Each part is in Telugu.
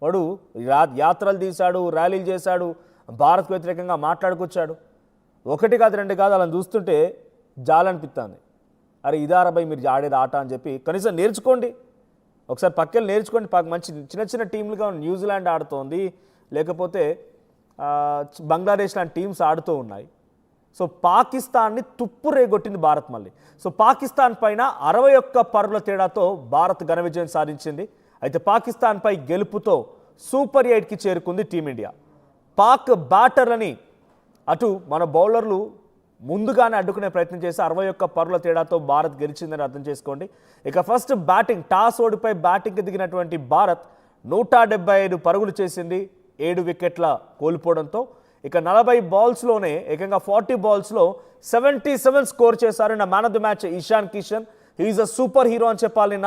వాడు యాత్రలు తీశాడు, ర్యాలీలు చేశాడు, భారత్కు వ్యతిరేకంగా మాట్లాడుకొచ్చాడు. ఒకటి కాదు రెండు కాదు, అలా చూస్తుంటే జాలనిపిస్తుంది. అరే ఇదారబై మీరు ఆడేది ఆట అని చెప్పి కనీసం నేర్చుకోండి, ఒకసారి పక్కన నేర్చుకోండి. మంచి చిన్న చిన్న టీంలుగా న్యూజిలాండ్ ఆడుతోంది, లేకపోతే బంగ్లాదేశ్ లాంటి టీమ్స్ ఆడుతూ ఉన్నాయి. సో పాకిస్తాన్ని తుప్పు రేగొట్టింది భారత్ మళ్ళీ. సో పాకిస్తాన్ పైన 61 పరుగుల తేడాతో భారత్ ఘన విజయం సాధించింది. అయితే పాకిస్తాన్పై గెలుపుతో సూపర్ 8కి చేరుకుంది టీమిండియా. పాక్ బ్యాటర్లని అటు మన బౌలర్లు ముందుగానే అడ్డుకునే ప్రయత్నం చేసి 61 పరుగుల తేడాతో భారత్ గెలిచిందని అర్థం చేసుకోండి. ఇక ఫస్ట్ బ్యాటింగ్ టాస్ ఓడిపై బ్యాటింగ్కి దిగినటువంటి భారత్ 175 పరుగులు చేసింది, 7 వికెట్ల కోల్పోవడంతో. ఇక 40 బాల్స్లోనే ఏకంగా 40 బాల్స్లో 77 స్కోర్ చేశారు. నా man of the match Ishan Kishan. He's a super hero అని చెప్పాలి.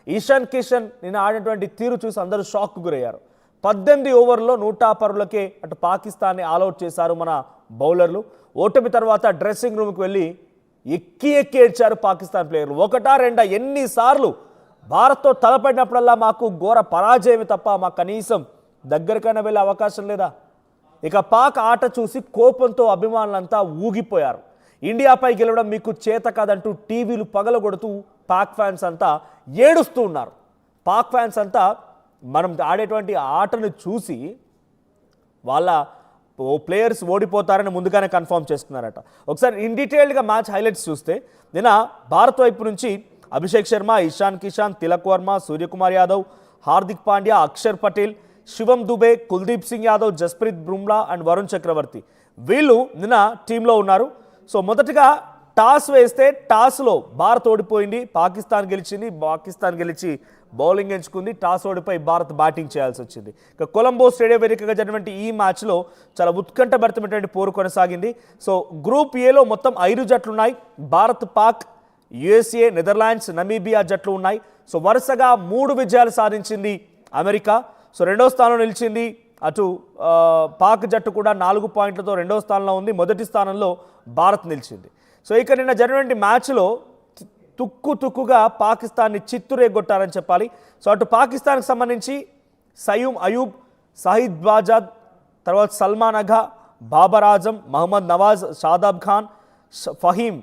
ఇషాన్ కిషన్ నిన్న ఆడినటువంటి తీరు చూసి అందరూ షాక్కు గురయ్యారు. 18 ఓవర్లో 100 పరుగులకే అటు పాకిస్తాన్ని ఆల్అౌట్ చేశారు మన బౌలర్లు. ఓటమి తర్వాత డ్రెస్సింగ్ రూమ్కి వెళ్ళి ఎక్కి ఏడ్చారు పాకిస్తాన్ ప్లేయర్లు. ఒకటా రెండా ఎన్నిసార్లు భారత్తో తలపడినప్పుడల్లా మాకు ఘోర పరాజయమే తప్ప మాకు కనీసం దగ్గరకైనా వెళ్ళే అవకాశం లేదా. ఇక పాక్ ఆట చూసి కోపంతో అభిమానులంతా ఊగిపోయారు. ఇండియాపై గెలవడం మీకు చేత కాదంటూ టీవీలు పగలగొడుతూ పాక్ ఫ్యాన్స్ అంతా ఏడుస్తూ ఉన్నారు. పాక్ ఫ్యాన్స్ అంతా మనం ఆడేటువంటి ఆటను చూసి వాళ్ళ ప్లేయర్స్ ఓడిపోతారని ముందుగానే కన్ఫర్మ్ చేసుకున్నారట. ఒకసారి ఇన్ డీటెయిల్డ్గా మ్యాచ్ హైలైట్స్ చూస్తే నిన్న భారత్ వైపు నుంచి అభిషేక్ శర్మ, ఇషాన్ కిషన్, తిలక్ వర్మ, సూర్యకుమార్ యాదవ్, హార్దిక్ పాండ్యా, అక్షర్ పటేల్, శివం దుబే, కుల్దీప్ సింగ్ యాదవ్, జస్ప్రీత్ బుమ్రా అండ్ వరుణ్ చక్రవర్తి వీళ్ళు నిన్న టీంలో ఉన్నారు. సో మొదటగా టాస్ వేస్తే టాస్లో భారత్ ఓడిపోయింది, పాకిస్తాన్ గెలిచింది. పాకిస్తాన్ గెలిచి బౌలింగ్ ఎంచుకుంది. టాస్ ఓడిపోయి భారత్ బ్యాటింగ్ చేయాల్సి వచ్చింది. ఇక కొలంబో స్టేడియం వేదికగా జరిగినటువంటి ఈ మ్యాచ్లో చాలా ఉత్కంఠభరితమైనటువంటి పోరు కొనసాగింది. సో గ్రూప్ ఏలో మొత్తం 5 జట్లు ఉన్నాయి. Bharat, Pak, USA, Netherlands, Namibia జట్లు ఉన్నాయి. సో వరుసగా 3 విజయాలు సాధించింది అమెరికా. సో రెండో స్థానంలో నిలిచింది. అటు పాక్ జట్టు కూడా 4 పాయింట్లతో రెండో స్థానంలో ఉంది. మొదటి స్థానంలో భారత్ నిలిచింది. సో ఇక నిన్న జరిగినటువంటి మ్యాచ్లో తుక్కుగా పాకిస్తాన్ని చిత్తురేగొట్టారని చెప్పాలి. సో అటు పాకిస్తాన్కి సంబంధించి సయూమ్ అయూబ్, సాహిద్ బాజాద్, తర్వాత సల్మాన్ అఘా, బాబర్ ఆజం, మహమ్మద్ నవాజ్, షాదాబ్ ఖాన్, ఫహీమ్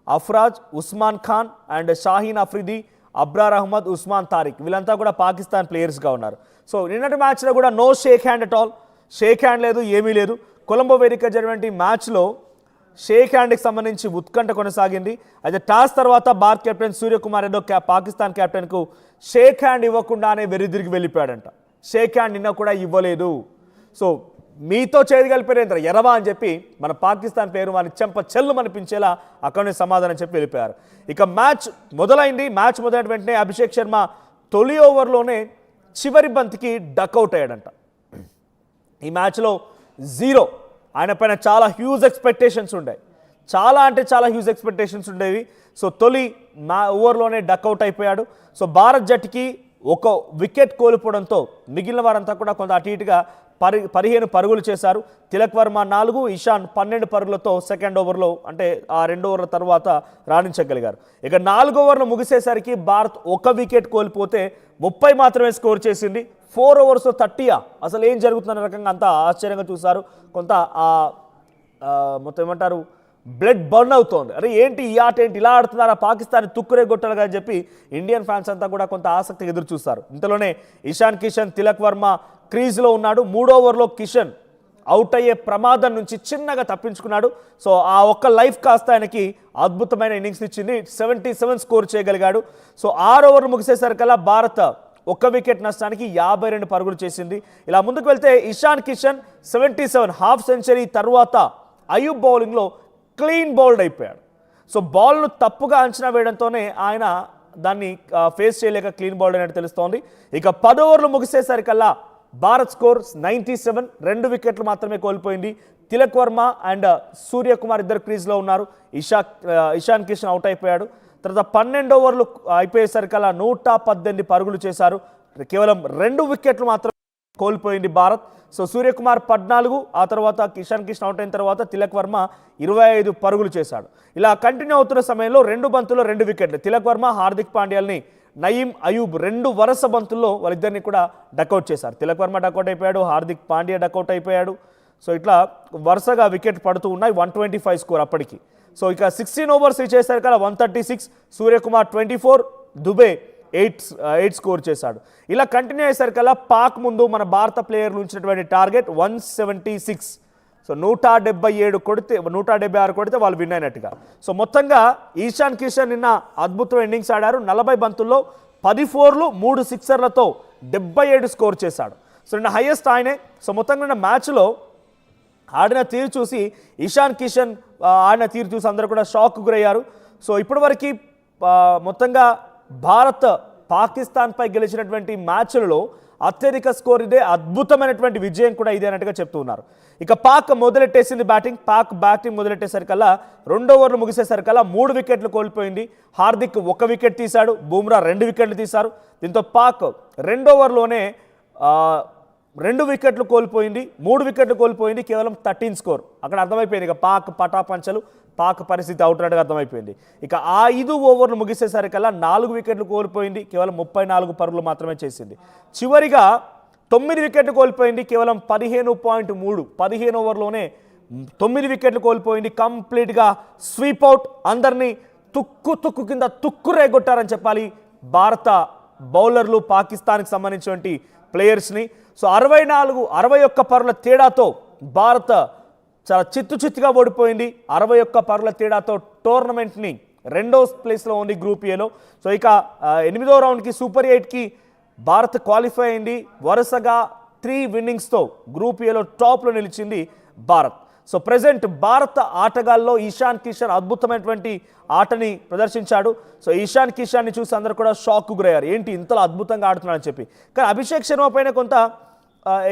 అఫ్రాజ్, ఉస్మాన్ ఖాన్ అండ్ షాహీన్ అఫ్రిది, అబ్రార్ అహ్మద్, ఉస్మాన్ తారిక్ వీళ్ళంతా కూడా పాకిస్తాన్ ప్లేయర్స్గా ఉన్నారు. సో నిన్నటి మ్యాచ్లో కూడా no shake hand at all. Shake hand లేదు, ఏమీ లేదు. కొలంబో వేదిక జరిగినటువంటి మ్యాచ్లో షేక్ హ్యాండ్కి సంబంధించి ఉత్కంఠ కొనసాగింది. అయితే టాస్ తర్వాత భారత్ కెప్టెన్ సూర్యకుమార్ యాదవ్ పాకిస్తాన్ కెప్టెన్కు షేక్ హ్యాండ్ ఇవ్వకుండానే వెర్రిదిరిగి వెళ్ళిపోయాడంట. షేక్ హ్యాండ్ నిన్న కూడా ఇవ్వలేదు. సో మీతో చేయగలిపారేంద్ర ఎరవా అని చెప్పి మన పాకిస్తాన్ ప్లేయర్ వారిని చెంప చెల్లు అనిపించేలా అక్కడనే సమాధానం చెప్పి వెళ్ళిపోయారు. ఇక మ్యాచ్ మొదలైంది. మ్యాచ్ మొదలైన వెంటనే అభిషేక్ శర్మ తొలి ఓవర్లోనే చివరి బంతికి డక్అవుట్ అయ్యాడంట. ఈ మ్యాచ్లో 0. ఆయన పైన చాలా హ్యూజ్ ఎక్స్పెక్టేషన్స్ ఉండేవి. చాలా హ్యూజ్ ఎక్స్పెక్టేషన్స్ ఉండేవి. సో తొలి ఓవర్లోనే డక్అవుట్ అయిపోయాడు. సో భారత్ జట్టుకి 1 వికెట్ కోల్పోవడంతో మిగిలిన వారంతా కూడా కొంత అటు ఇటుగా 15 పరుగులు చేశారు. తిలక్ వర్మ 4, ఇషాన్ 12 పరుగులతో సెకండ్ ఓవర్లో అంటే ఆ 2 ఓవర్ల తర్వాత రాణించగలిగారు. ఇక 4 ఓవర్లు ముగిసేసరికి భారత్ 1 వికెట్ కోల్పోతే 30 మాత్రమే స్కోర్ చేసింది. 4 ఓవర్స్లో 30. అసలు ఏం జరుగుతున్న రకంగా అంతా ఆశ్చర్యంగా చూశారు. కొంత మొత్తం ఏమంటారు బ్లడ్ బర్న్ అవుతోంది. అరే ఏంటి ఈ ఆట ఏంటి ఇలా ఆడుతున్నారా, పాకిస్తాన్ తుక్కురే కొట్టాలి అని చెప్పి ఇండియన్ ఫ్యాన్స్ అంతా కూడా కొంత ఆసక్తిగా ఎదురు చూస్తారు. ఇంతలోనే ఇషాన్ కిషన్, తిలక్ వర్మ క్రీజ్లో ఉన్నాడు. 3వ ఓవర్లో కిషన్ అవుట్ అయ్యే ప్రమాదం నుంచి చిన్నగా తప్పించుకున్నాడు. సో ఆ ఒక్క లైఫ్ కాస్త ఆయనకి అద్భుతమైన ఇన్నింగ్స్ ఇచ్చింది. 77 స్కోర్ చేయగలిగాడు. సో 6 ఓవర్లు ముగిసేసరికల్లా భారత్ 1 వికెట్ నష్టానికి 52 పరుగులు చేసింది. ఇలా ముందుకు వెళ్తే ఇషాన్ కిషన్ 77 హాఫ్ సెంచరీ తర్వాత అయూబ్ బౌలింగ్లో క్లీన్ బౌల్డ్ అయిపోయాడు. సో బాల్ను తప్పుగా అంచనా వేయడంతోనే ఆయన దాన్ని ఫేస్ చేయలేక క్లీన్ బౌల్డ్ అయినట్టు తెలుస్తోంది. ఇక 10 ఓవర్లు ముగిసేసరికల్లా భారత్ స్కోర్ 97, 2 వికెట్లు మాత్రమే కోల్పోయింది. తిలక్ వర్మ అండ్ సూర్యకుమార్ ఇద్దరు క్రీజ్లో ఉన్నారు. ఇషాన్ కిషన్ అవుట్ అయిపోయాడు. తర్వాత 12 ఓవర్లు అయిపోయేసరికల్లా 118 పరుగులు చేశారు. కేవలం 2 వికెట్లు మాత్రం కోల్పోయింది భారత్. సో సూర్యకుమార్ 14, ఆ తర్వాత ఇషాన్ కిషన్ అవుట్ అయిన తర్వాత తిలక్ వర్మ 25 పరుగులు చేశాడు. ఇలా కంటిన్యూ అవుతున్న సమయంలో 2 బంతుల్లో 2 వికెట్లు. తిలక్ వర్మ, హార్దిక్ పాండ్యాల్ని నయీం అయూబ్ 2 వరుస బంతుల్లో వాళ్ళిద్దరిని కూడా డకౌట్ చేశారు. తిలక్ వర్మ డకౌట్ అయిపోయాడు, హార్దిక్ పాండ్యా డకౌట్ అయిపోయాడు. సో ఇట్లా వరుసగా వికెట్ పడుతూ ఉన్నాయి. 125 స్కోర్ అప్పటికి. సో ఇక 16 ఓవర్స్ చేశారు కదా 136, సూర్యకుమార్ 24, దుబే 8 స్కోర్ చేశాడు. ఇలా కంటిన్యూ అయ్యేసరికల్లా పాక్ ముందు మన భారత ప్లేయర్లు ఉంచినటువంటి టార్గెట్ 176. సో 176 కొడితే వాళ్ళు విన్ అయినట్టుగా. సో మొత్తంగా ఈశాన్ కిషన్ నిన్న అద్భుతం ఇన్నింగ్స్ ఆడారు. 40 బంతుల్లో 10 4లు 3 సిక్సర్లతో 77 స్కోర్ చేశాడు. సో నిన్న హైయెస్ట్ ఆయనే. సో మొత్తంగా నిన్న మ్యాచ్లో ఆడిన తీరు చూసి ఇషాన్ కిషన్ ఆడిన తీరు చూసి అందరూ కూడా షాక్ గురయ్యారు. సో ఇప్పటివరకు మొత్తంగా భారత్ పాకిస్తాన్పై గెలిచినటువంటి మ్యాచ్లలో అత్యధిక స్కోర్ ఇదే, అద్భుతమైనటువంటి విజయం కూడా ఇదే అన్నట్టుగా చెప్తూ ఉన్నారు. ఇక పాక్ మొదలెట్టేసింది బ్యాటింగ్. పాక్ బ్యాటింగ్ మొదలెట్టేసరికల్లా 2 ఓవర్లు ముగిసేసరికల్లా 3 వికెట్లు కోల్పోయింది. హార్దిక్ 1 వికెట్ తీశాడు, బూమ్రా 2 వికెట్లు తీశారు. దీంతో పాక్ 2 ఓవర్లోనే 2 వికెట్లు కోల్పోయింది, 3 వికెట్లు కోల్పోయింది, కేవలం 13 స్కోర్. అక్కడ అర్థమైపోయింది ఇక పాక్ పటాపంచలు, పాక్ పరిస్థితి అవుట్ అన్నట్టుగా అర్థమైపోయింది. ఇక ఆ 5 ఓవర్లు ముగిసేసరికల్లా 4 వికెట్లు కోల్పోయింది, కేవలం 34 పరుగులు మాత్రమే చేసింది. చివరిగా 9 వికెట్లు కోల్పోయింది, కేవలం 15.3. 15 ఓవర్లోనే 9 వికెట్లు కోల్పోయింది. కంప్లీట్గా స్వీప్ అవుట్, అందరినీ తుక్కు కింద తుక్కు రేగొట్టారని చెప్పాలి భారత బౌలర్లు పాకిస్తాన్కి సంబంధించినటువంటి ప్లేయర్స్ని. సో 61 పరుగుల తేడాతో భారత్ చాలా చిత్తుగా ఓడిపోయింది. 61 పరుగుల తేడాతో టోర్నమెంట్ని 2వ ప్లేస్లో ఉంది గ్రూప్ ఏలో. సో ఇక 8వ రౌండ్కి సూపర్ 8కి భారత్ క్వాలిఫై అయింది. వరుసగా 3 విన్నింగ్స్తో గ్రూప్ ఏలో టాప్లో నిలిచింది భారత్. సో ప్రజెంట్ భారత ఆటగాల్లో ఈశాన్ కిషన్ అద్భుతమైనటువంటి ఆటని ప్రదర్శించాడు. సో ఈశాన్ కిషన్ని చూసి అందరూ కూడా షాక్ గురయ్యారు, ఏంటి ఇంతలో అద్భుతంగా ఆడుతున్నాడని చెప్పి. కానీ అభిషేక్ శర్మ పైన కొంత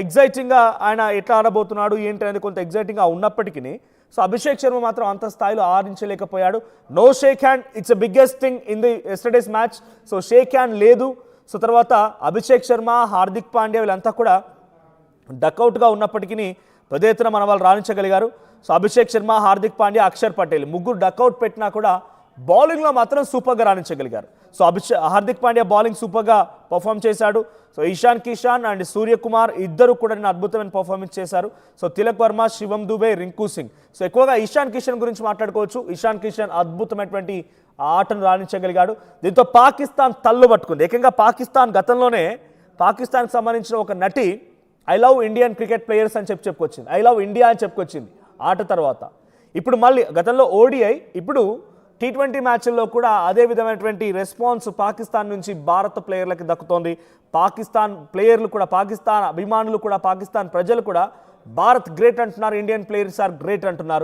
ఎగ్జైటింగ్గా ఆయన ఎట్లా ఆడబోతున్నాడు ఏంటి అనేది కొంత ఎగ్జైటింగ్గా ఉన్నప్పటికీ సో అభిషేక్ శర్మ మాత్రం అంత స్థాయిలో ఆడించలేకపోయాడు. No shake hand, it's the biggest thing in the yesterday's match. So shake hand లేదు. సో తర్వాత అభిషేక్ శర్మ, హార్దిక్ పాండ్యా వీళ్ళంతా కూడా డకౌట్గా ఉన్నప్పటికీ పెద్ద ఎత్తున మన వాళ్ళు రాణించగలిగారు. సో అభిషేక్ శర్మ, హార్దిక్ పాండ్యా, అక్షర్ పటేల్ ముగ్గురు డకౌట్ పెట్టినా కూడా బౌలింగ్లో మాత్రం సూపర్గా రాణించగలిగారు. సో హార్దిక్ పాండ్యా బౌలింగ్ సూపర్గా పర్ఫామ్ చేశాడు. సో ఈశాన్ కిషన్ అండ్ సూర్యకుమార్ ఇద్దరు కూడా నేను అద్భుతమైన పర్ఫార్మెన్స్ చేశారు. సో తిలక్ వర్మ, శివం దుబే, రింకు సింగ్. సో ఎక్కువగా ఈశాన్ కిషన్ గురించి మాట్లాడుకోవచ్చు. ఈశాన్ కిషన్ అద్భుతమైనటువంటి ఆటను రాణించగలిగాడు. దీంతో పాకిస్తాన్ తల్లు పట్టుకుంది. ఏకంగా పాకిస్తాన్ గతంలోనే పాకిస్తాన్కి సంబంధించిన ఒక నటి I love Indian cricket players అని చెప్పుకొచ్చింది, ఐ లవ్ ఇండియా అని చెప్పుకొచ్చింది ఆట తర్వాత. ఇప్పుడు మళ్ళీ గతంలో ఓడిఐ, ఇప్పుడు T20 మ్యాచ్ల్లో కూడా అదే విధమైనటువంటి రెస్పాన్స్ పాకిస్తాన్ నుంచి భారత ప్లేయర్లకి దక్కుతోంది. పాకిస్తాన్ ప్లేయర్లు కూడా, పాకిస్తాన్ అభిమానులు కూడా, పాకిస్తాన్ ప్రజలు కూడా భారత్ గ్రేట్ అంటున్నారు, ఇండియన్ ప్లేయర్స్ ఆర్ గ్రేట్ అంటున్నారు.